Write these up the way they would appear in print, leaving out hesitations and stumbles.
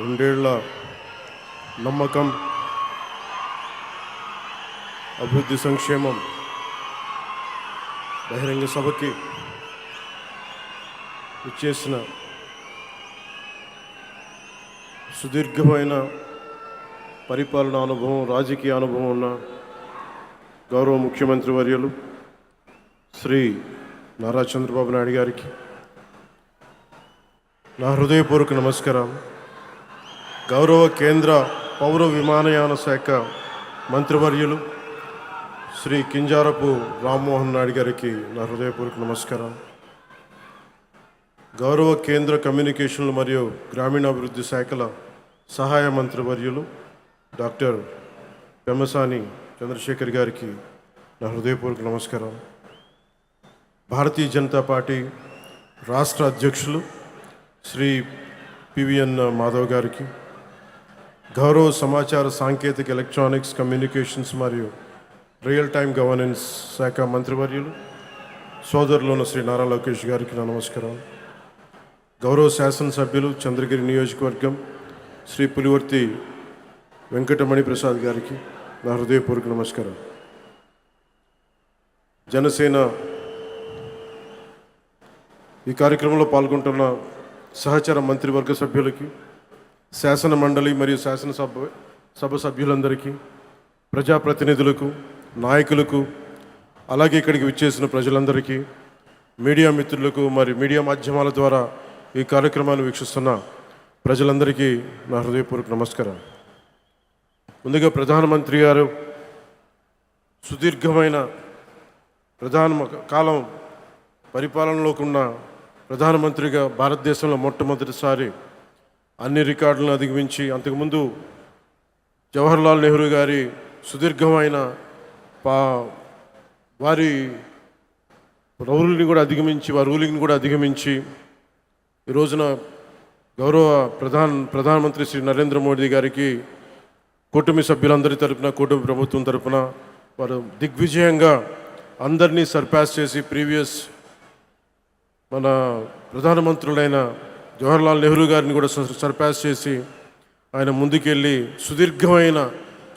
రెండేళ్ల నమ్మకం, అభివృద్ధి, సంక్షేమం బహిరంగ సభకి ఇచ్చేసిన సుదీర్ఘమైన పరిపాలనా అనుభవం, రాజకీయ అనుభవం ఉన్న గౌరవ ముఖ్యమంత్రి వర్యులు శ్రీ నారా చంద్రబాబు నాయుడు గారికి నా హృదయపూర్వక నమస్కారం. గౌరవ కేంద్ర పౌర విమానయాన శాఖ మంత్రివర్యులు శ్రీ కింజారపు రామ్మోహన్ నాయుడు గారికి నా హృదయపూర్వక నమస్కారం. గౌరవ కేంద్ర కమ్యూనికేషన్లు మరియు గ్రామీణాభివృద్ధి శాఖల సహాయ మంత్రివర్యులు డాక్టర్ పెమ్మసాని చంద్రశేఖర్ గారికి నా హృదయపూర్వక నమస్కారం. భారతీయ జనతా పార్టీ రాష్ట్ర అధ్యక్షులు శ్రీ పివిఎన్ మాధవ్ గారికి, గౌరవ సమాచార సాంకేతిక ఎలక్ట్రానిక్స్ కమ్యూనికేషన్స్ మరియు రియల్ టైమ్ గవర్నెన్స్ శాఖ మంత్రివర్యులు సోదరులున్న శ్రీ నారా లోకేష్ గారికి నా నమస్కారం. గౌరవ శాసనసభ్యులు చంద్రగిరి నియోజకవర్గం శ్రీ పులివర్తి వెంకటమణి ప్రసాద్ గారికి నా హృదయపూర్వక నమస్కారం. జనసేన ఈ కార్యక్రమంలో పాల్గొంటున్న సహచర మంత్రివర్గ సభ్యులకి, శాసన మండలి మరియు శాసనసభ సభ్యులందరికీ, ప్రజాప్రతినిధులకు, నాయకులకు, అలాగే ఇక్కడికి విచ్చేసిన ప్రజలందరికీ, మీడియా మిత్రులకు మరియు మీడియా మాధ్యమాల ద్వారా ఈ కార్యక్రమాన్ని వీక్షిస్తున్న ప్రజలందరికీ నా హృదయపూర్వక నమస్కారం. ముందుగా ప్రధానమంత్రి గారు సుదీర్ఘమైన కాలం పరిపాలనలోకి ఉన్న ప్రధానమంత్రిగా భారతదేశంలో మొట్టమొదటిసారి అన్ని రికార్డులను అధిగమించి, అంతకుముందు జవహర్లాల్ నెహ్రూ గారి సుదీర్ఘమైన వారి రూలింగ్ని కూడా అధిగమించి ఈ రోజున గౌరవ ప్రధానమంత్రి శ్రీ నరేంద్ర మోడీ గారికి కూటమి సభ్యులందరి తరపున, కూటమి ప్రభుత్వం తరపున వారు దిగ్విజయంగా అందరినీ సర్పాస్ చేసి ప్రీవియస్ మన ప్రధానమంత్రులైన జవహర్లాల్ నెహ్రూ గారిని కూడా సర్పాస్ చేసి ఆయన ముందుకెళ్ళి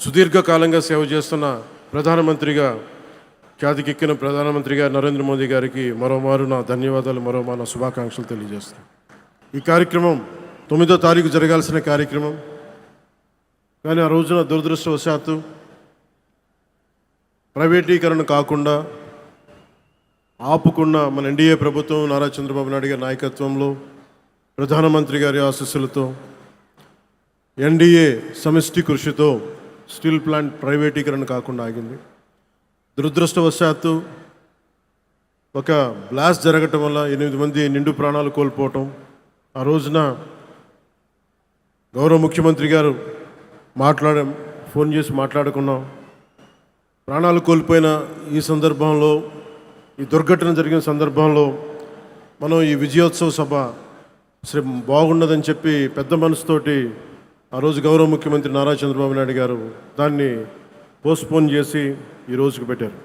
సుదీర్ఘకాలంగా సేవ చేస్తున్న ప్రధానమంత్రిగా ఖ్యాతికెక్కిన ప్రధానమంత్రిగా నరేంద్ర మోదీ గారికి మరోమారు నా ధన్యవాదాలు, మరోమారు నా శుభాకాంక్షలు తెలియజేస్తాను. ఈ కార్యక్రమం 9వ తారీఖు జరగాల్సిన కార్యక్రమం, కానీ ఆ రోజున దురదృష్టవశాత్తు ప్రైవేటీకరణ కాకుండా ఆపుకున్న మన ఎన్డీఏ ప్రభుత్వం, నారా చంద్రబాబు నాయుడు గారి నాయకత్వంలో, ప్రధానమంత్రి గారి ఆశీస్సులతో, ఎన్డీఏ సమిష్టి కృషితో స్టీల్ ప్లాంట్ ప్రైవేటీకరణ కాకుండా ఆగింది. దురదృష్టవశాత్తు ఒక బ్లాస్ట్ జరగటం వల్ల 8 మంది నిండు ప్రాణాలు కోల్పోవటం, ఆ రోజున గౌరవ ముఖ్యమంత్రి గారు ఫోన్ చేసి మాట్లాడుకున్నాం. ప్రాణాలు కోల్పోయిన ఈ సందర్భంలో, ఈ దుర్ఘటన జరిగిన సందర్భంలో మనం ఈ విజయోత్సవ సభ బాగున్నదని చెప్పి పెద్ద మనసుతోటి ఆ రోజు గౌరవ ముఖ్యమంత్రి నారా చంద్రబాబు నాయుడు గారు దాన్ని పోస్ట్పోన్ చేసి ఈ రోజుకు పెట్టారు.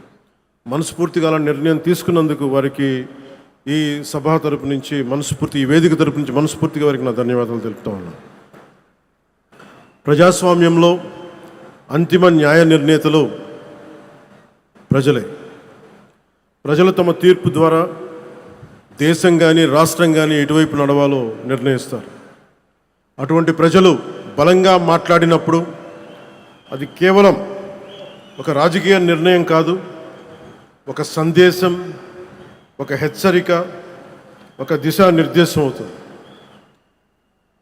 మనస్ఫూర్తిగా అలా నిర్ణయం తీసుకున్నందుకు వారికి ఈ సభ తరపు నుంచి ఈ వేదిక తరపు నుంచి మనస్ఫూర్తిగా వారికి నా ధన్యవాదాలు తెలుపుతా ఉన్నాను. ప్రజాస్వామ్యంలో అంతిమ న్యాయ నిర్ణేతలు ప్రజలు తమ తీర్పు ద్వారా దేశం కానీ రాష్ట్రం కానీ ఎటువైపు నడవాలో నిర్ణయిస్తారు. అటువంటి ప్రజలు బలంగా మాట్లాడినప్పుడు అది కేవలం ఒక రాజకీయ నిర్ణయం కాదు, ఒక సందేశం, ఒక హెచ్చరిక, ఒక దిశానిర్దేశం అవుతుంది.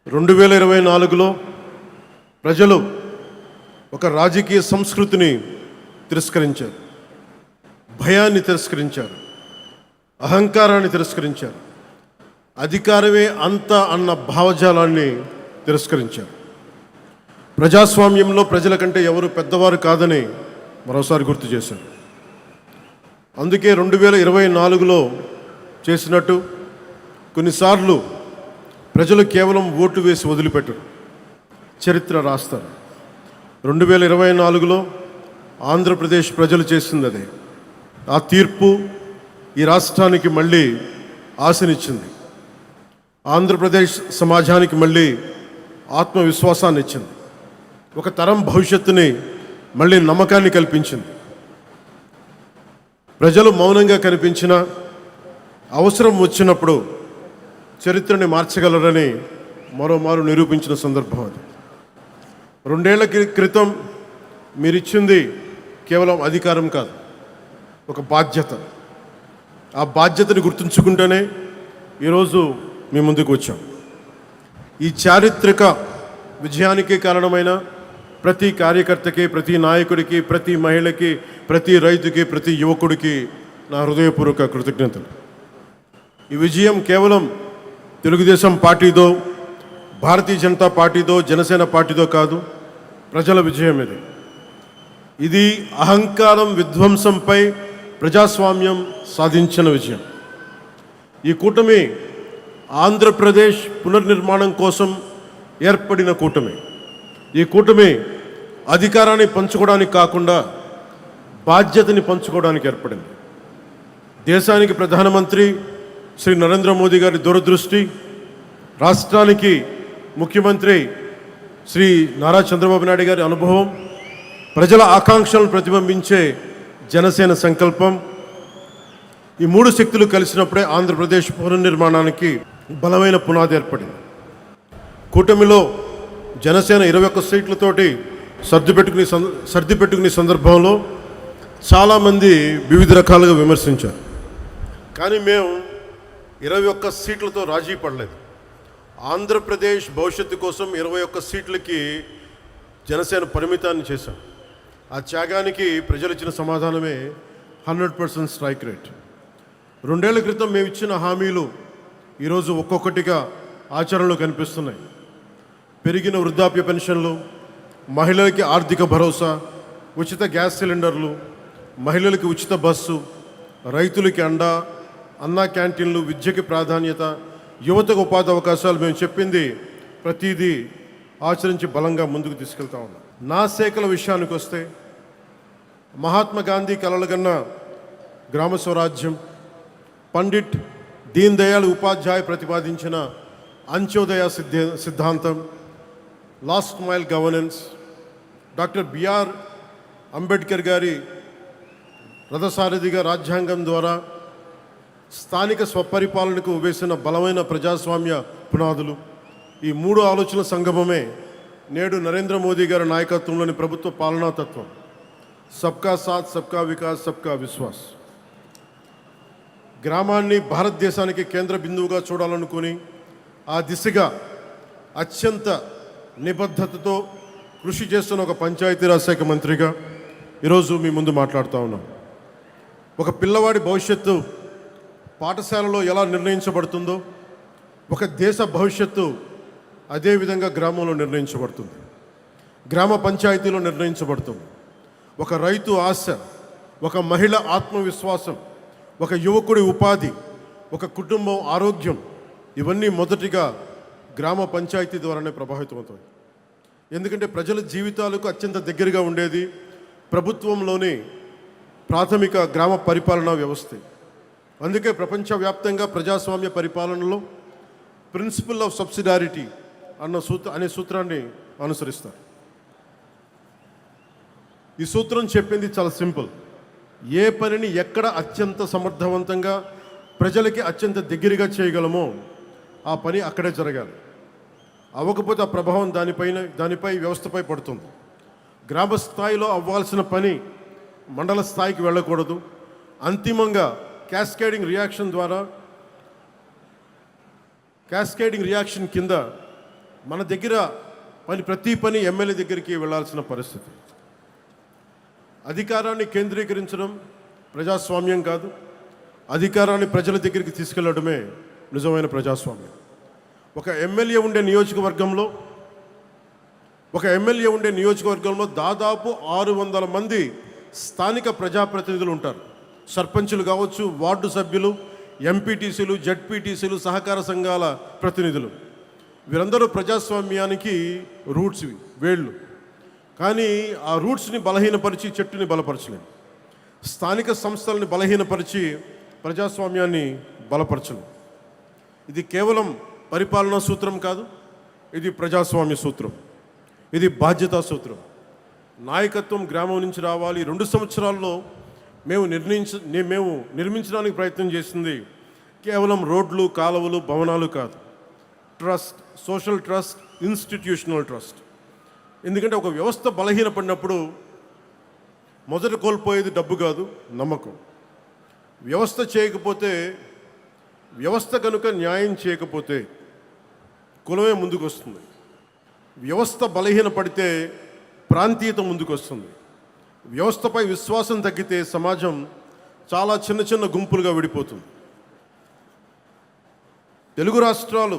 2024లో ప్రజలు ఒక రాజకీయ సంస్కృతిని తిరస్కరించారు, భయాన్ని తిరస్కరించారు, అహంకారాన్ని తిరస్కరించారు, అధికారమే అంత అన్న భావజాలాన్ని తిరస్కరించారు. ప్రజాస్వామ్యంలో ప్రజల కంటే ఎవరు పెద్దవారు కాదని మరోసారి గుర్తు చేశారు. అందుకే 2024లో చేసినట్టు కొన్నిసార్లు ప్రజలు కేవలం ఓటు వేసి వదిలిపెట్టరు, చరిత్ర రాస్తారు. 2024లో ఆంధ్రప్రదేశ్ ప్రజలు చేసింది అదే. ఆ తీర్పు ఈ రాష్ట్రానికి మళ్ళీ ఆశనిచ్చింది. ఆంధ్రప్రదేశ్ సమాజానికి మళ్ళీ ఆత్మవిశ్వాసాన్ని ఇచ్చింది. ఒక తరం భవిష్యత్తుని మళ్ళీ నమ్మకాన్ని కల్పించింది. ప్రజలు మౌనంగా కనిపించిన అవసరం వచ్చినప్పుడు చరిత్రని మార్చగలరని మరోమారు నిరూపించిన సందర్భం అది. 2 ఏళ్ల క్రితం మీరిచ్చింది కేవలం అధికారం కాదు, ఒక బాధ్యత. ఆ బాధ్యతని గుర్తుంచుకుంటేనే ఈరోజు మీ ముందుకు వచ్చాం. ఈ చారిత్రక విజయానికి కారణమైన ప్రతి కార్యకర్తకి, ప్రతి నాయకుడికి, ప్రతి మహిళకి, ప్రతి రైతుకి, ప్రతి యువకుడికి నా హృదయపూర్వక కృతజ్ఞతలు. ఈ విజయం కేవలం తెలుగుదేశం పార్టీదో, భారతీయ జనతా పార్టీదో, జనసేన పార్టీదో కాదు, ప్రజల విజయం ఇది. ఇది అహంకారం విధ్వంసంపై ప్రజాస్వామ్యం సాధించిన విజయం. ఈ కూటమి ఆంధ్రప్రదేశ్ పునర్నిర్మాణం కోసం ఏర్పడిన కూటమి. ఈ కూటమి అధికారాన్ని పంచుకోవడానికి కాకుండా బాధ్యతని పంచుకోవడానికి ఏర్పడింది. దేశానికి ప్రధానమంత్రి శ్రీ నరేంద్ర మోదీ గారి దూరదృష్టి, రాష్ట్రానికి ముఖ్యమంత్రి శ్రీ నారా చంద్రబాబు నాయుడు గారి అనుభవం, ప్రజల ఆకాంక్షలను ప్రతిబింబించే జనసేన సంకల్పం, ఈ 3 శక్తులు కలిసినప్పుడే ఆంధ్రప్రదేశ్ పునర్నిర్మాణానికి బలమైన పునాది ఏర్పడింది. కూటమిలో జనసేన 21 సీట్లతోటి సర్దిపెట్టుకునే సందర్భంలో చాలామంది వివిధ రకాలుగా విమర్శించారు. కానీ మేము 21 సీట్లతో రాజీ పడలేదు. ఆంధ్రప్రదేశ్ భవిష్యత్తు కోసం 21 సీట్లకి జనసేన పరిమితాన్ని చేశాం. ఆ త్యాగానికి ప్రజలు ఇచ్చిన సమాధానమే 100% స్ట్రైక్ రేట్. 2 ఏళ్ల క్రితం మేము ఇచ్చిన హామీలు ఈరోజు ఒక్కొక్కటిగా ఆచరణలో కనిపిస్తున్నాయి. పెరిగిన వృద్ధాప్య పెన్షన్లు, మహిళలకి ఆర్థిక భరోసా, ఉచిత గ్యాస్ సిలిండర్లు, మహిళలకి ఉచిత బస్సు, రైతులకి అండా, అన్నా క్యాంటీన్లు, విద్యకి ప్రాధాన్యత, యువతకు ఉపాధి అవకాశాలు. మేము చెప్పింది ప్రతిదీ ఆచరించి బలంగా ముందుకు తీసుకెళ్తా ఉన్నాం. నా శాఖల విషయానికి వస్తే మహాత్మా గాంధీ కలలుగన్న గ్రామ స్వరాజ్యం, పండిట్ దీన్ దయాళ్ ఉపాధ్యాయ ప్రతిపాదించిన అంత్యోదయ సిద్ధాంతం, last mile governance, doctor B R Ambedkar గారి రథసారథిగా రాజ్యాంగం ద్వారా స్థానిక స్వపరిపాలనకు వేసిన బలమైన ప్రజాస్వామ్య పునాదులు, ఈ 3 ఆలోచనల సంగమమే నేడు నరేంద్ర మోదీ గారి నాయకత్వంలోని ప్రభుత్వ పాలనా తత్వం. సబ్కా సాత్, సబ్కా వికాస్, సబ్కా విశ్వాస్. గ్రామాన్ని భారతదేశానికి కేంద్ర బిందువుగా చూడాలనుకుని ఆ దిశగా అత్యంత నిబద్ధతతో కృషి చేస్తున్న ఒక పంచాయతీరాజ్ శాఖ మంత్రిగా ఈరోజు మీ ముందు మాట్లాడుతూ ఉన్నాం. ఒక పిల్లవాడి భవిష్యత్తు పాఠశాలలో ఎలా నిర్ణయించబడుతుందో, ఒక దేశ భవిష్యత్తు అదేవిధంగా గ్రామంలో నిర్ణయించబడుతుంది, గ్రామ పంచాయతీలో నిర్ణయించబడుతుంది. ఒక రైతు ఆశ, ఒక మహిళ ఆత్మవిశ్వాసం, ఒక యువకుడి ఉపాధి, ఒక కుటుంబం ఆరోగ్యం, ఇవన్నీ మొదటిగా గ్రామ పంచాయతీ ద్వారానే ప్రభావితమవుతాయి. ఎందుకంటే ప్రజల జీవితాలకు అత్యంత దగ్గరగా ఉండేది ప్రభుత్వంలోని ప్రాథమిక గ్రామ పరిపాలనా వ్యవస్థ. అందుకే ప్రపంచవ్యాప్తంగా ప్రజాస్వామ్య పరిపాలనలో ప్రిన్సిపల్ ఆఫ్ సబ్సిడారిటీ అనే సూత్రాన్ని అనుసరిస్తారు. ఈ సూత్రం చెప్పింది చాలా సింపుల్. ఏ పనిని ఎక్కడ అత్యంత సమర్థవంతంగా ప్రజలకి అత్యంత దగ్గరగా చేయగలమో ఆ పని అక్కడే జరగాలి. అవ్వకపోతే ఆ ప్రభావం దానిపై వ్యవస్థపై పడుతుంది. గ్రామ స్థాయిలో అవ్వాల్సిన పని మండల స్థాయికి వెళ్ళకూడదు. అంతిమంగా క్యాస్కేడింగ్ రియాక్షన్ కింద మన దగ్గర ప్రతి పని ఎమ్మెల్యే దగ్గరికి వెళ్ళాల్సిన పరిస్థితి. అధికారాన్ని కేంద్రీకరించడం ప్రజాస్వామ్యం కాదు, అధికారాన్ని ప్రజల దగ్గరికి తీసుకెళ్లడమే నిజమైన ప్రజాస్వామ్యం. ఒక ఎమ్మెల్యే ఉండే నియోజకవర్గంలో దాదాపు 600 మంది స్థానిక ప్రజాప్రతినిధులు ఉంటారు. సర్పంచులు కావచ్చు, వార్డు సభ్యులు, ఎంపీటీసీలు, జడ్పీటీసీలు, సహకార సంఘాల ప్రతినిధులు. వీరందరూ ప్రజాస్వామ్యానికి రూట్స్, వేళ్ళు. కానీ ఆ రూట్స్ని బలహీనపరిచి చెట్టుని బలపరచలేము. స్థానిక సంస్థలని బలహీనపరిచి ప్రజాస్వామ్యాన్ని బలపరచలేము. ఇది కేవలం పరిపాలనా సూత్రం కాదు, ఇది ప్రజాస్వామ్య సూత్రం, ఇది బాధ్యతా సూత్రం. నాయకత్వం గ్రామం నుంచి రావాలి. 2 సంవత్సరాల్లో మేము నిర్మించడానికి ప్రయత్నం చేసింది కేవలం రోడ్లు, కాలువలు, భవనాలు కాదు. Trust, social trust, institutional trust. ఎందుకంటే ఒక వ్యవస్థ బలహీనపడినప్పుడు మొదట కోల్పోయేది డబ్బు కాదు, నమ్మకం. వ్యవస్థ చేయకపోతే, వ్యవస్థ కనుక న్యాయం చేయకపోతే కులమే ముందుకు వస్తుంది. వ్యవస్థ బలహీనపడితే ప్రాంతీయత ముందుకు వస్తుంది. వ్యవస్థపై విశ్వాసం తగ్గితే సమాజం చాలా చిన్న చిన్న గుంపులుగా విడిపోతుంది. తెలుగు రాష్ట్రాలు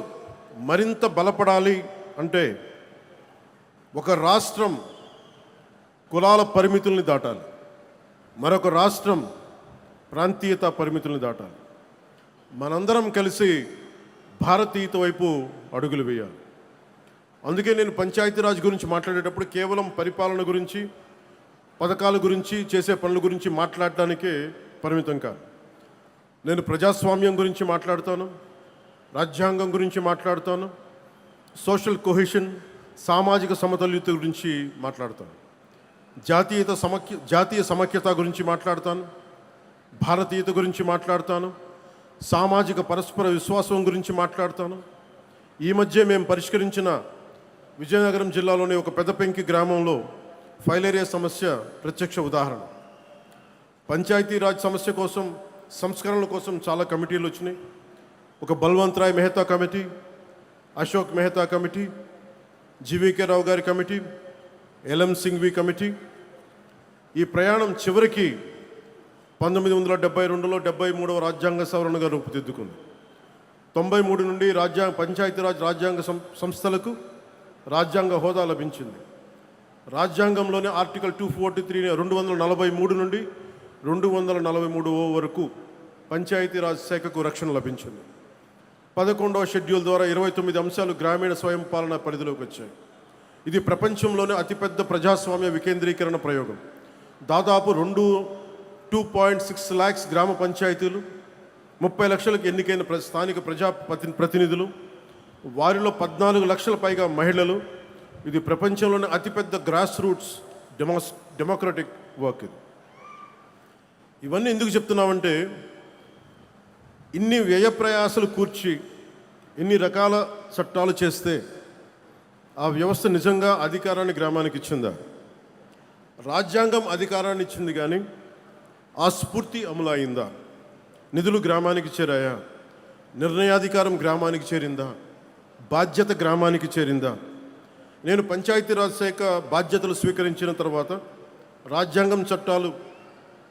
మరింత బలపడాలి అంటే ఒక రాష్ట్రం కులాల పరిమితుల్ని దాటాలి, మరొక రాష్ట్రం ప్రాంతీయత పరిమితుల్ని దాటాలి. మనందరం కలిసి భారతీయత వైపు అడుగులు వేయాలి. అందుకే నేను పంచాయతీరాజ్ గురించి మాట్లాడేటప్పుడు కేవలం పరిపాలన గురించి, పథకాల గురించి, చేసే పనుల గురించి మాట్లాడటానికే పరిమితం కాదు. నేను ప్రజాస్వామ్యం గురించి మాట్లాడతాను, రాజ్యాంగం గురించి మాట్లాడతాను, సోషల్ కొహెషన్, సామాజిక సమతుల్యత గురించి మాట్లాడతాను, జాతీయ సమైక్యత గురించి మాట్లాడతాను, భారతీయత గురించి మాట్లాడతాను, సామాజిక పరస్పర విశ్వాసం గురించి మాట్లాడతాను. ఈ మధ్య మేము పరిష్కరించిన విజయనగరం జిల్లాలోని ఒక పెద్దపెంకి గ్రామంలో ఫైలేరియా సమస్య ప్రత్యక్ష ఉదాహరణ. పంచాయతీరాజ్ సమస్య కోసం, సంస్కరణల కోసం చాలా కమిటీలు వచ్చినాయి. ఒక Balwant Rai Mehta committee, Ashok Mehta committee, GVK Rao గారి కమిటీ, ఎల్ఎం సింఘ్వి కమిటీ. ఈ ప్రయాణం చివరికి 1972లో 73వ రాజ్యాంగ సవరణగా రూపుదిద్దుకుంది. 93 నుండి పంచాయతీరాజ్ రాజ్యాంగ సంస్థలకు రాజ్యాంగ హోదా లభించింది. రాజ్యాంగంలోని ఆర్టికల్ 243 243 నుండి 243 వరకు పంచాయతీరాజ్ శాఖకు రక్షణ లభించింది. 11వ షెడ్యూల్ ద్వారా 29 అంశాలు గ్రామీణ స్వయం పాలన పరిధిలోకి వచ్చాయి. ఇది ప్రపంచంలోనే అతిపెద్ద ప్రజాస్వామ్య వికేంద్రీకరణ ప్రయోగం. దాదాపు 2.6 lakhs గ్రామ పంచాయతీలు, 30 లక్షలకు ఎన్నికైన స్థానిక ప్రతినిధులు, వారిలో 14 లక్షల పైగా మహిళలు. ఇది ప్రపంచంలోనే అతిపెద్ద గ్రాస్ రూట్స్ డెమోక్రటిక్ వర్క్. ఇవన్నీ ఎందుకు చెప్తున్నామంటే, ఇన్ని వ్యయ ప్రయాసలు కూర్చి ఇన్ని రకాల చట్టాలు చేస్తే ఆ వ్యవస్థ నిజంగా అధికారాన్ని గ్రామానికి ఇచ్చిందా? రాజ్యాంగం అధికారాన్ని ఇచ్చింది, కానీ ఆ స్ఫూర్తి అమలు అయిందా? నిధులు గ్రామానికి చేరాయా? నిర్ణయాధికారం గ్రామానికి చేరిందా? బాధ్యత గ్రామానికి చేరిందా? నేను పంచాయతీరాజ్ శాఖ బాధ్యతలు స్వీకరించిన తర్వాత రాజ్యాంగం చట్టాలు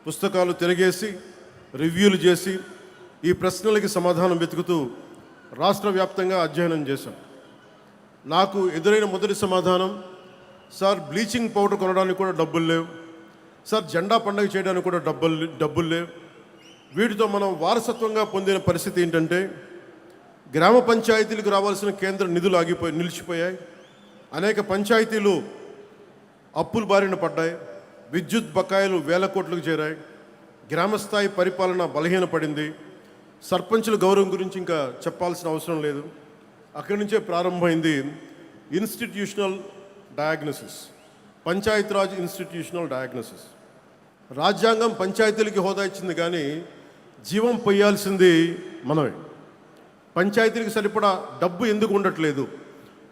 పుస్తకాలు తిరగేసి రివ్యూలు చేసి ఈ ప్రశ్నలకి సమాధానం వెతుకుతూ రాష్ట్ర వ్యాప్తంగా అధ్యయనం చేశాం. నాకు ఎదురైన మొదటి సమాధానం, సార్ బ్లీచింగ్ పౌడర్ కొనడానికి కూడా డబ్బులు లేవు, సార్ జెండా పండుగ చేయడానికి కూడా డబ్బులు లేవు. వీటితో మనం వారసత్వంగా పొందిన పరిస్థితి ఏంటంటే, గ్రామ పంచాయతీలకు రావాల్సిన కేంద్ర నిధులు నిలిచిపోయాయి. అనేక పంచాయతీలు అప్పుల బారిన పడ్డాయి. విద్యుత్ బకాయిలు వేల కోట్లకు చేరాయి. గ్రామస్థాయి పరిపాలన బలహీనపడింది. సర్పంచుల గౌరవం గురించి ఇంకా చెప్పాల్సిన అవసరం లేదు. అక్కడి నుంచే ప్రారంభమైంది institutional diagnosis, Panchayati Raj institutional diagnosis. రాజ్యాంగం పంచాయతీలకి హోదా ఇచ్చింది, కానీ జీవం పొయ్యాల్సింది మనమే. పంచాయతీలకు సరిపడా డబ్బు ఎందుకు ఉండట్లేదు?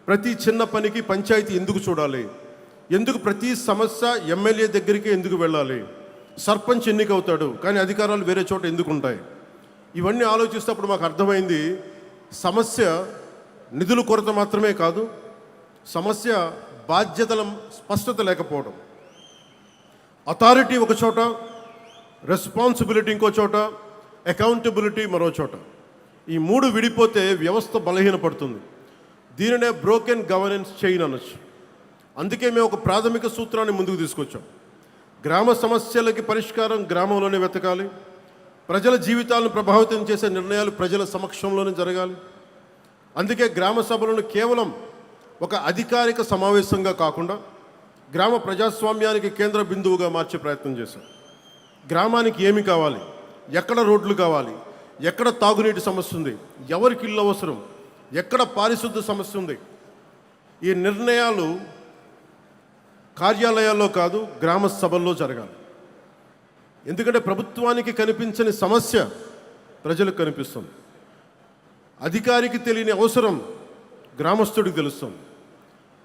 ప్రతి చిన్న పనికి పంచాయతీ ఎందుకు చూడాలి? ఎందుకు ప్రతి సమస్య ఎమ్మెల్యే దగ్గరికి ఎందుకు వెళ్ళాలి? సర్పంచ్ ఎన్నికవుతాడు, కానీ అధికారాలు వేరే చోట ఎందుకు ఉంటాయి? ఇవన్నీ ఆలోచిస్తేప్పుడు మాకు అర్థమైంది, సమస్య నిధుల కొరత మాత్రమే కాదు, సమస్య బాధ్యతల స్పష్టత లేకపోవడం. అథారిటీ ఒక చోట, రెస్పాన్సిబిలిటీ ఇంకో చోట, అకౌంటబిలిటీ మరో చోట. ఈ 3 విడిపోతే వ్యవస్థ బలహీనపడుతుంది. దీనినే బ్రోకెన్ గవర్నెన్స్ చైన్ అనొచ్చు. అందుకే మేము ఒక ప్రాథమిక సూత్రాన్ని ముందుకు తీసుకొచ్చాం. గ్రామ సమస్యలకి పరిష్కారం గ్రామంలోనే వెతకాలి. ప్రజల జీవితాలను ప్రభావితం చేసే నిర్ణయాలు ప్రజల సమక్షంలోనే జరగాలి. అందుకే గ్రామ సభలను కేవలం ఒక అధికారిక సమావేశంగా కాకుండా గ్రామ ప్రజాస్వామ్యానికి కేంద్ర బిందువుగా మార్చే ప్రయత్నం చేశాం. గ్రామానికి ఏమి కావాలి, ఎక్కడ రోడ్లు కావాలి, ఎక్కడ తాగునీటి సమస్య ఉంది, ఎవరికి ఇల్లు అవసరం, ఎక్కడ పారిశుద్ధ సమస్య ఉంది, ఈ నిర్ణయాలు కార్యాలయాల్లో కాదు, గ్రామ సభల్లో జరగాలి. ఎందుకంటే ప్రభుత్వానికి కనిపించని సమస్య ప్రజలకు కనిపిస్తుంది. అధికారికి తెలియని అవసరం గ్రామస్తుడికి తెలుస్తుంది.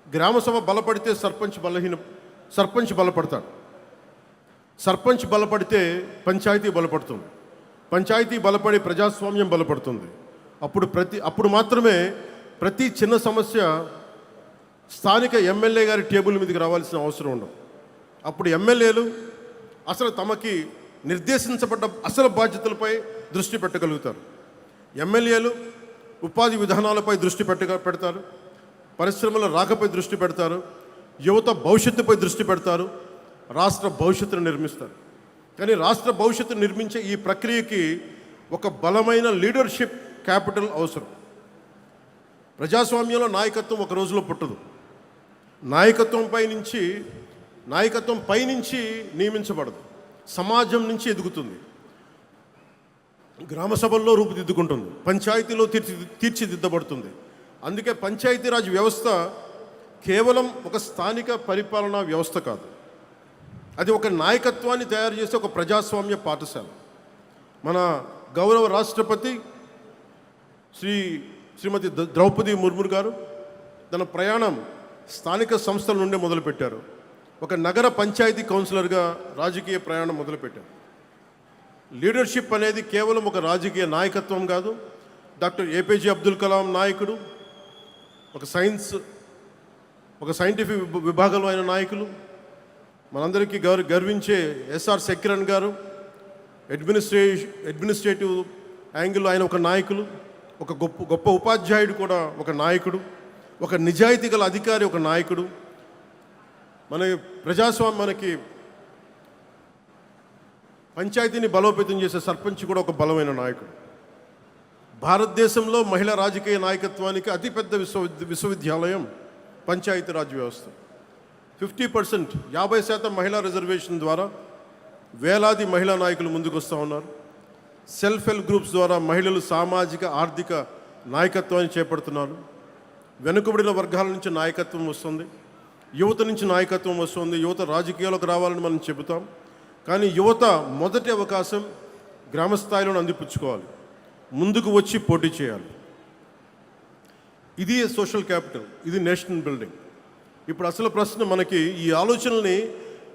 గ్రామ సభ బలపడితే సర్పంచ్ బలపడతాడు. సర్పంచ్ బలపడితే పంచాయతీ బలపడుతుంది. పంచాయతీ బలపడి ప్రజాస్వామ్యం బలపడుతుంది. అప్పుడు మాత్రమే ప్రతి చిన్న సమస్య స్థానిక ఎమ్మెల్యే గారి టేబుల్ మీదకి రావాల్సిన అవసరం ఉండదు. అప్పుడు ఎమ్మెల్యేలు అసలు తమకి నిర్దేశించబడ్డ అసలు బాధ్యతలపై దృష్టి పెట్టగలుగుతారు. ఎమ్మెల్యేలు ఉపాధి విధానాలపై దృష్టి పెడతారు, పరిశ్రమల రాకపై దృష్టి పెడతారు, యువత భవిష్యత్తుపై దృష్టి పెడతారు, రాష్ట్ర భవిష్యత్తును నిర్మిస్తారు. కానీ రాష్ట్ర భవిష్యత్తు నిర్మించే ఈ ప్రక్రియకి ఒక బలమైన లీడర్షిప్ క్యాపిటల్ అవసరం. ప్రజాస్వామ్యంలో నాయకత్వం ఒక రోజులో పుట్టదు. నాయకత్వం పైనుంచి నియమించబడదు, సమాజం నుంచి ఎదుగుతుంది. గ్రామ సభల్లో రూపుదిద్దుకుంటుంది, పంచాయతీలో తీర్చిదిద్దబడుతుంది. అందుకే పంచాయతీరాజ్ వ్యవస్థ కేవలం ఒక స్థానిక పరిపాలనా వ్యవస్థ కాదు, అది ఒక నాయకత్వాన్ని తయారు చేసే ఒక ప్రజాస్వామ్య పాఠశాల. మన గౌరవ రాష్ట్రపతి శ్రీమతి ద్రౌపది ముర్ము గారు తన ప్రయాణం స్థానిక సంస్థల నుండే మొదలుపెట్టారు. ఒక నగర పంచాయతీ కౌన్సిలర్గా రాజకీయ ప్రయాణం మొదలుపెట్టారు. లీడర్షిప్ అనేది కేవలం ఒక రాజకీయ నాయకత్వం కాదు. డాక్టర్ ఏపీజే అబ్దుల్ కలాం నాయకుడు, ఒక సైంటిఫిక్ విభాగంలో అయిన నాయకులు, మనందరికీ గర్వించే ఎస్ఆర్ సెక్కిరణ్ గారు, అడ్మినిస్ట్రేటివ్ యాంగిల్లో ఆయన ఒక నాయకులు, ఒక గొప్ప ఉపాధ్యాయుడు కూడా ఒక నాయకుడు, ఒక నిజాయితీ గల అధికారి ఒక నాయకుడు. మనకి పంచాయతీని బలోపేతం చేసే సర్పంచ్ కూడా ఒక బలమైన నాయకుడు. భారతదేశంలో మహిళా రాజకీయ నాయకత్వానికి అతిపెద్ద విశ్వవిద్యాలయం పంచాయతీరాజ్ వ్యవస్థ. 50% 50% మహిళా రిజర్వేషన్ ద్వారా వేలాది మహిళా నాయకులు ముందుకు వస్తూ ఉన్నారు. సెల్ఫ్ హెల్ప్ గ్రూప్స్ ద్వారా మహిళలు సామాజిక ఆర్థిక నాయకత్వాన్ని చేపడుతున్నారు. వెనుకబడిన వర్గాల నుంచి నాయకత్వం వస్తుంది, యువత నుంచి నాయకత్వం వస్తుంది. యువత రాజకీయాలకు రావాలని మనం చెబుతాం, కానీ యువత మొదటి అవకాశం గ్రామ స్థాయిలో అందిపుచ్చుకోవాలి, ముందుకు వచ్చి పోటీ చేయాలి. ఇది సోషల్ క్యాపిటల్, ఇది నేషనల్ బిల్డింగ్. ఇప్పుడు అసలు ప్రశ్న, మనకి ఈ ఆలోచనల్ని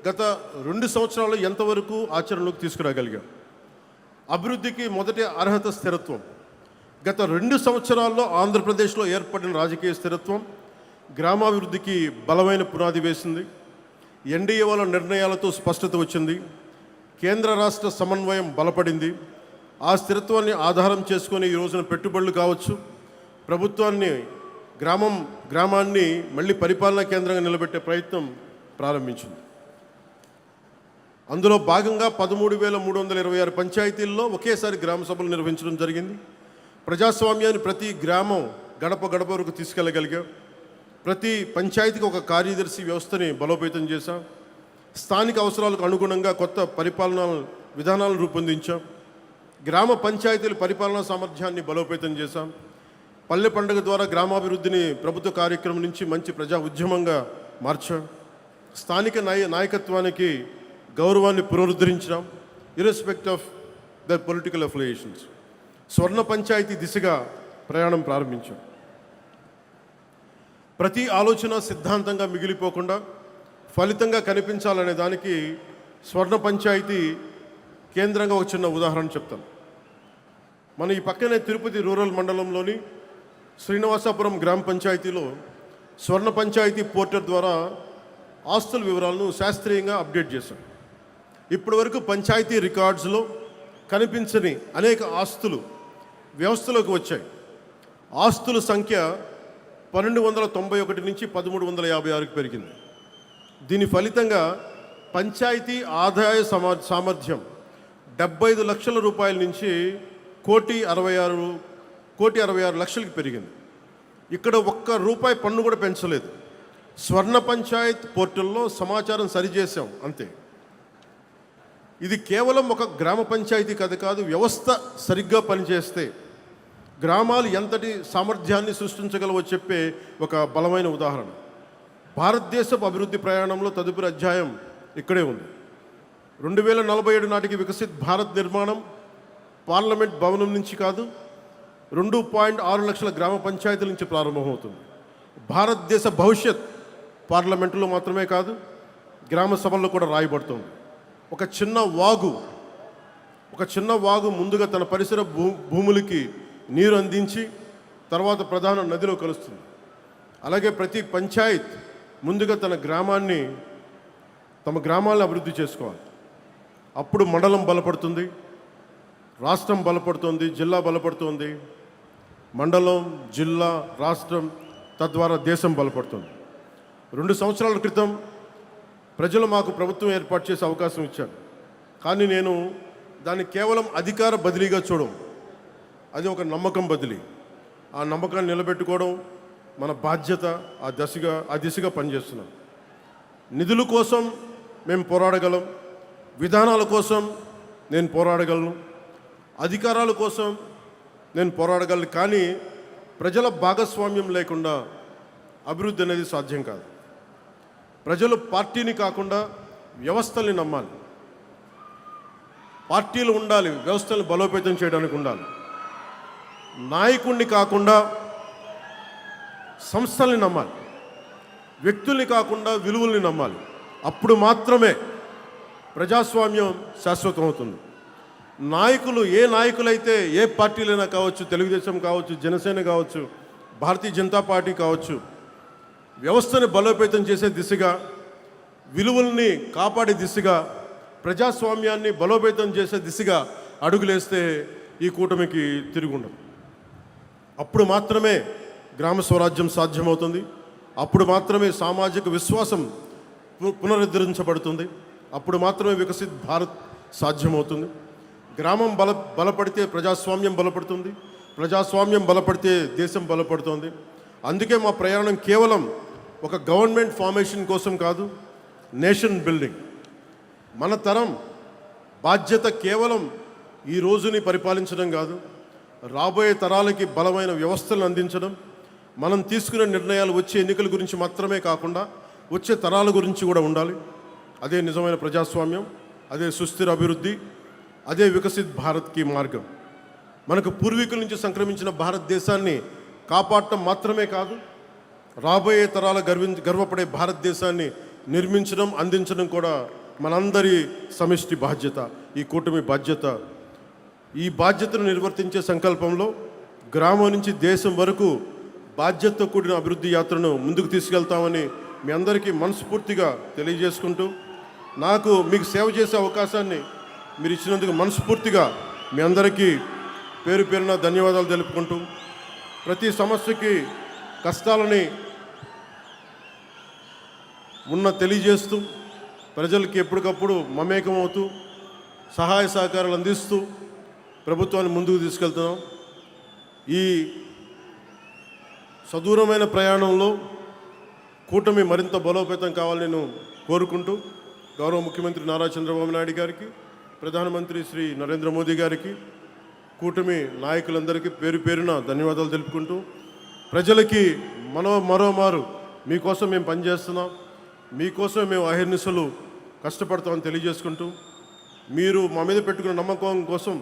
గత 2 సంవత్సరాలు ఎంతవరకు ఆచరణలోకి తీసుకురాగలిగాం? అభివృద్ధికి మొదటి అర్హత స్థిరత్వం. గత 2 సంవత్సరాల్లో ఆంధ్రప్రదేశ్లో ఏర్పడిన రాజకీయ స్థిరత్వం గ్రామాభివృద్ధికి బలమైన పునాది వేసింది. ఎన్డీఏ వాళ్ళ నిర్ణయాలతో స్పష్టత వచ్చింది, కేంద్ర రాష్ట్ర సమన్వయం బలపడింది. ఆ స్థిరత్వాన్ని ఆధారం చేసుకొని ఈ రోజున పెట్టుబడులు కావచ్చు, ప్రభుత్వాన్ని గ్రామాన్ని మళ్ళీ పరిపాలనా కేంద్రంగా నిలబెట్టే ప్రయత్నం ప్రారంభించింది. అందులో భాగంగా 13,326 పంచాయతీల్లో ఒకేసారి గ్రామ సభలు నిర్వహించడం జరిగింది. ప్రజాస్వామ్యాన్ని ప్రతి గ్రామం గడప వరకు తీసుకెళ్ళగలిగాం. ప్రతి పంచాయతీకి ఒక కార్యదర్శి వ్యవస్థని బలోపేతం చేశాం. స్థానిక అవసరాలకు అనుగుణంగా కొత్త పరిపాలనా విధానాలను రూపొందించాం. గ్రామ పంచాయతీల పరిపాలనా సామర్థ్యాన్ని బలోపేతం చేశాం. పల్లె పండుగ ద్వారా గ్రామాభివృద్ధిని ప్రభుత్వ కార్యక్రమం నుంచి మంచి ప్రజా ఉద్యమంగా మార్చాం. స్థానిక నాయకత్వానికి గౌరవాన్ని పునరుద్ధరించాం, ఇర్రెస్పెక్ట్ ఆఫ్ ద పొలిటికల్ అఫిలియేషన్స్. స్వర్ణ పంచాయతీ దిశగా ప్రయాణం ప్రారంభించాం. ప్రతి ఆలోచన సిద్ధాంతంగా మిగిలిపోకుండా ఫలితంగా కనిపించాలనే దానికి స్వర్ణ పంచాయతీ కేంద్రంగా ఒక చిన్న ఉదాహరణ చెప్తాను. మన ఈ పక్కనే తిరుపతి రూరల్ మండలంలోని శ్రీనివాసాపురం గ్రామ పంచాయతీలో స్వర్ణ పంచాయతీ పోర్టల్ ద్వారా ఆస్తుల వివరాలను శాస్త్రీయంగా అప్డేట్ చేశాం. ఇప్పటి వరకు పంచాయతీ రికార్డ్స్లో కనిపించని అనేక ఆస్తులు వ్యవస్థలోకి వచ్చాయి. ఆస్తుల సంఖ్య 1291 నుంచి 1356కి పెరిగింది. దీని ఫలితంగా పంచాయతీ ఆదాయ సామర్థ్యం 75 లక్షల రూపాయల నుంచి 1,66 లక్షలకి పెరిగింది. ఇక్కడ ₹1 పన్ను కూడా పెంచలేదు. స్వర్ణ పంచాయత్ పోర్టల్లో సమాచారం సరిచేసాం అంతే. ఇది కేవలం ఒక గ్రామ పంచాయతీ కథ కాదు. వ్యవస్థ సరిగ్గా పనిచేస్తే గ్రామాలు ఎంతటి సామర్థ్యాన్ని సృష్టించగలవో చెప్పే ఒక బలమైన ఉదాహరణ. భారతదేశపు అభివృద్ధి ప్రయాణంలో తదుపరి అధ్యాయం ఇక్కడే ఉంది. 2047 నాటికి వికసిత్ భారత్ నిర్మాణం పార్లమెంట్ భవనం నుంచి కాదు, 2.6 లక్షల గ్రామ పంచాయతీల నుంచి ప్రారంభమవుతుంది. భారతదేశ భవిష్యత్ పార్లమెంటులో మాత్రమే కాదు, గ్రామ సభల్లో కూడా రాయబడుతుంది. ఒక చిన్న వాగు ముందుగా తన పరిసర భూములకి నీరు అందించి తర్వాత ప్రధాన నదిలో కలుస్తుంది. అలాగే ప్రతి పంచాయత్ ముందుగా తమ గ్రామాలను అభివృద్ధి చేసుకోవాలి. అప్పుడు మండలం బలపడుతుంది, రాష్ట్రం బలపడుతుంది, జిల్లా బలపడుతుంది. మండలం, జిల్లా, రాష్ట్రం, తద్వారా దేశం బలపడుతుంది. 2 సంవత్సరాల క్రితం ప్రజలు మాకు ప్రభుత్వం ఏర్పాటు చేసే అవకాశం ఇచ్చారు. కానీ నేను దాన్ని కేవలం అధికార బదిలీగా చూడం, అది ఒక నమ్మకం బదిలీ. ఆ నమ్మకాన్ని నిలబెట్టుకోవడం మన బాధ్యత. ఆ దిశగా పనిచేస్తున్నాం. నిధుల కోసం మేము పోరాడగలం, విధానాల కోసం నేను పోరాడగలను, అధికారాల కోసం నేను పోరాడగలను. కానీ ప్రజల భాగస్వామ్యం లేకుండా అభివృద్ధి అనేది సాధ్యం కాదు. ప్రజలు పార్టీని కాకుండా వ్యవస్థల్ని నమ్మాలి. పార్టీలు ఉండాలి, వ్యవస్థలను బలోపేతం చేయడానికి ఉండాలి. నాయకుడిని కాకుండా సంస్థల్ని నమ్మాలి, వ్యక్తుల్ని కాకుండా విలువల్ని నమ్మాలి. అప్పుడు మాత్రమే ప్రజాస్వామ్యం శాశ్వతం అవుతుంది. ఏ నాయకులైతే ఏ పార్టీలైనా కావచ్చు, తెలుగుదేశం కావచ్చు, జనసేన కావచ్చు, భారతీయ జనతా పార్టీ కావచ్చు, వ్యవస్థని బలోపేతం చేసే దిశగా, విలువల్ని కాపాడే దిశగా, ప్రజాస్వామ్యాన్ని బలోపేతం చేసే దిశగా అడుగులేస్తే ఈ కూటమికి తిరుగుండదు. అప్పుడు మాత్రమే గ్రామ స్వరాజ్యం సాధ్యమవుతుంది. అప్పుడు మాత్రమే సామాజిక విశ్వాసం పునరుద్ధరించబడుతుంది. అప్పుడు మాత్రమే వికసిత్ భారత్ సాధ్యమవుతుంది. గ్రామం బలపడితే ప్రజాస్వామ్యం బలపడుతుంది, ప్రజాస్వామ్యం బలపడితే దేశం బలపడుతుంది. అందుకే మా ప్రయాణం కేవలం ఒక గవర్నమెంట్ ఫార్మేషన్ కోసం కాదు, నేషన్ బిల్డింగ్. మన తరం బాధ్యత కేవలం ఈ రోజుని పరిపాలించడం కాదు, రాబోయే తరాలకి బలమైన వ్యవస్థలను అందించడం. మనం తీసుకునే నిర్ణయాలు వచ్చే ఎన్నికల గురించి మాత్రమే కాకుండా వచ్చే తరాల గురించి కూడా ఉండాలి. అదే నిజమైన ప్రజాస్వామ్యం, అదే సుస్థిర అభివృద్ధి, అదే వికసిత్ భారత్కి మార్గం. మనకు పూర్వీకుల నుంచి సంక్రమించిన భారతదేశాన్ని కాపాడటం మాత్రమే కాదు, రాబోయే తరాల గర్వపడే భారతదేశాన్ని నిర్మించడం, అందించడం కూడా మనందరి సమిష్టి బాధ్యత, ఈ కూటమి బాధ్యత. ఈ బాధ్యతను నిర్వర్తించే సంకల్పంలో గ్రామం నుంచి దేశం వరకు బాధ్యతతో కూడిన అభివృద్ధి యాత్రను ముందుకు తీసుకెళ్తామని మీ అందరికీ మనస్ఫూర్తిగా తెలియజేసుకుంటూ, మీకు సేవ చేసే అవకాశాన్ని మీరు ఇచ్చినందుకు మనస్ఫూర్తిగా మీ అందరికీ పేరు పేరున ధన్యవాదాలు తెలుపుకుంటూ, ప్రతి సమస్యకి కష్టాలని తెలియజేస్తూ, ప్రజలకి ఎప్పటికప్పుడు మమేకమవుతూ, సహాయ సహకారాలు అందిస్తూ ప్రభుత్వాన్ని ముందుకు తీసుకెళ్తున్నాం. ఈ సదూరమైన ప్రయాణంలో కూటమి మరింత బలోపేతం కావాలని నేను కోరుకుంటూ, గౌరవ ముఖ్యమంత్రి నారా చంద్రబాబు నాయుడు గారికి, ప్రధానమంత్రి శ్రీ నరేంద్ర మోదీ గారికి, కూటమి నాయకులందరికీ పేరు పేరున ధన్యవాదాలు తెలుపుకుంటూ, ప్రజలకి మరోమారు మీకోసం మేము పనిచేస్తున్నాం, మీకోసం మేము అహర్నిశలు కష్టపడతామని తెలియజేసుకుంటూ, మీరు మా మీద పెట్టుకున్న నమ్మకం కోసం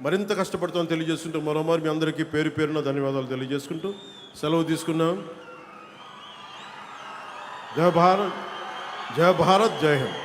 మరింత కష్టపడతామని తెలియజేసుకుంటూ, మరోమారు మీ అందరికీ పేరు పేరున ధన్యవాదాలు తెలియజేసుకుంటూ సెలవు తీసుకున్నాం. జై భారత్, జై హింద్.